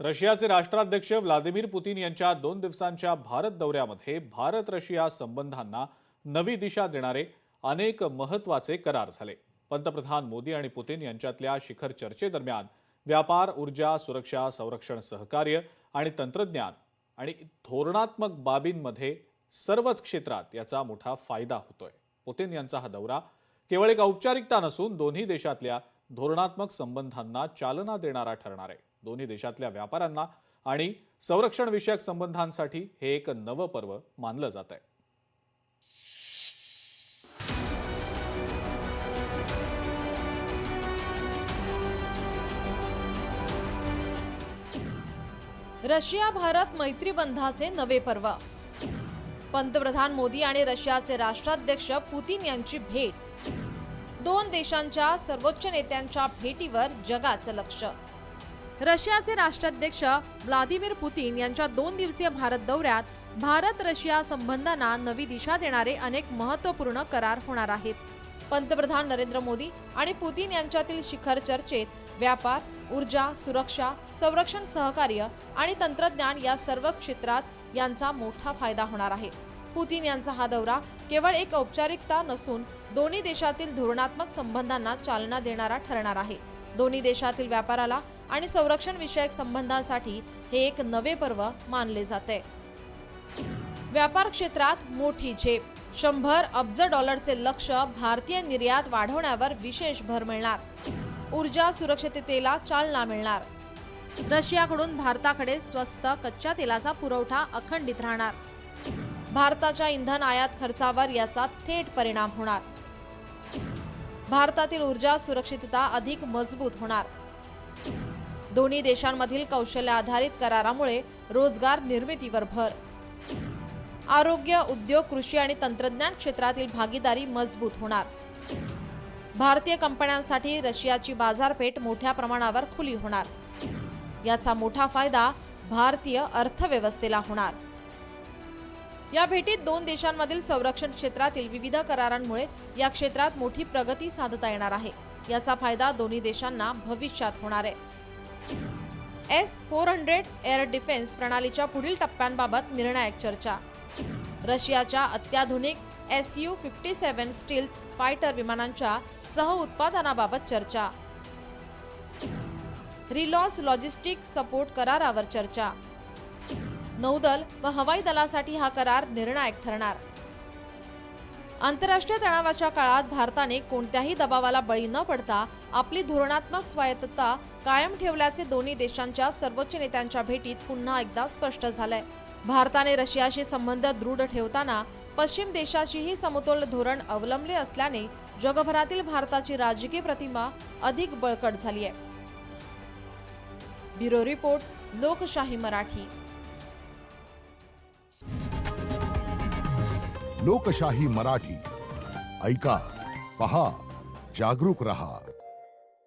रशियाचे राष्ट्राध्यक्ष Vladimir Putin यांच्या 2 दिवसांच्या भारत दौऱ्यामध्ये भारत रशिया संबंधांना नवी दिशा देणारे अनेक महत्त्वाचे करार झाले। पंतप्रधान मोदी आणि पुतीन यांच्यातल्या शिखर चर्चेदरम्यान व्यापार, ऊर्जा, सुरक्षा, संरक्षण सहकार्य आणि तंत्रज्ञान आणि धोरणात्मक बाबींमध्ये सर्वच क्षेत्रात याचा मोठा फायदा होतोय। पुतीन यांचा हा दौरा केवळ एक औपचारिकता नसून दोन्ही देशातल्या धोरणात्मक संबंधांना चालना देणारा ठरणार आहे। दोन्ही देशातल्या व्यापाऱ्यांना आणि संरक्षण विषयक संबंधांसाठी हे एक नवं पर्व मानलं जात आहे। रशिया भारत मैत्रीबंधाचे नवे पर्व। पंतप्रधान मोदी आणि रशियाचे राष्ट्राध्यक्ष पुतीन यांची भेट। दोन देशांच्या सर्वोच्च नेत्यांच्या भेटीवर जगाचं लक्ष। रशियाचे राष्ट्राध्यक्ष व्लादिमीर पुतीन यांच्या 2 दिवसीय भारत दौऱ्यात भारत रशिया संबंधांना नवी दिशा देणारे अनेक महत्त्वपूर्ण करार होणार आहेत। पंतप्रधान नरेंद्र मोदी आणि पुतीन यांच्यातील शिखर चर्चेत व्यापार, ऊर्जा, सुरक्षा, संरक्षण सहकार्य आणि तंत्रज्ञान या सर्व क्षेत्रात यांचा मोठा फायदा होणार आहे। पुतीन यांचा हा दौरा केवळ एक औपचारिकता नसून दोन्ही देशातील धोरणात्मक संबंधांना चालना देणारा ठरणार आहे। दोन्ही देशातील व्यापाराला आणि संरक्षण विषयक संबंधांसाठी हे एक नवे पर्व मानले जाते। व्यापार क्षेत्रात मोठी झेप। 100 अब्ज डॉलरचे लक्ष्य भारतीय निर्यात वाढवण्यावर विशेष भर मिळणार। ऊर्जा सुरक्षिततेला चालना मिळणार। रशियाकडून भारताकडे स्वस्त कच्च्या तेलाचा पुरवठा अखंडित राहणार। भारताच्या इंधन आयात खर्चावर याचा थेट परिणाम होणार। भारतातील ऊर्जा सुरक्षितता अधिक मजबूत होणार। दोन्ही देशांमधील कौशल्य आधारित करारामुळे रोजगार निर्मितीवर भर। आरोग्य, उद्योग, कृषी आणि तंत्रज्ञान क्षेत्रातील भागीदारी मजबूत होणार। भारतीय कंपन्यांसाठी रशियाची बाजारपेठ मोठ्या प्रमाणावर खुली होणार। याचा मोठा फायदा भारतीय अर्थव्यवस्थेला होणार। या भेटीत 2 देशांमधील संरक्षण क्षेत्रातील विविध करारांमुळे या क्षेत्रात मोठी प्रगती साधता येणार आहे। याचा फायदा दोन्ही देशांना भविष्यात होणार आहे। S-400 एअर डिफेन्स प्रणालीच्या पुढील टप्प्यांबाबत निर्णायक चर्चा। रशियाच्या अत्याधुनिक Su-57 स्टील्थ फायटर विमानांच्या सह-उत्पादनाबाबत चर्चा। रिलॉस लॉजिस्टिक सपोर्ट करारावर चर्चा। नौदल व हवाई दलासाठी हा करार निर्णायक ठरणार। आंतरराष्ट्रीय तणावाच्या काळात भारताने कोणत्याही दबावाला बळी न पडता आपली धोरणात्मक स्वायत्तता कायम ठेवल्याचे दोन्ही देशांच्या सर्वोच्च नेत्यांच्या भेटीत पुन्हा एकदा स्पष्ट झालंय। भारताने रशियाशी संबंध दृढ ठेवताना पश्चिम देशाशीही समतोल धोरण अवलंबले असल्याने जगभरातील भारताची राजकीय प्रतिमा अधिक बळकट झाली आहे। ब्युरो रिपोर्ट, लोकशाही मराठी। लोकशाही मराठी ऐका, पहा, जागरूक रहा।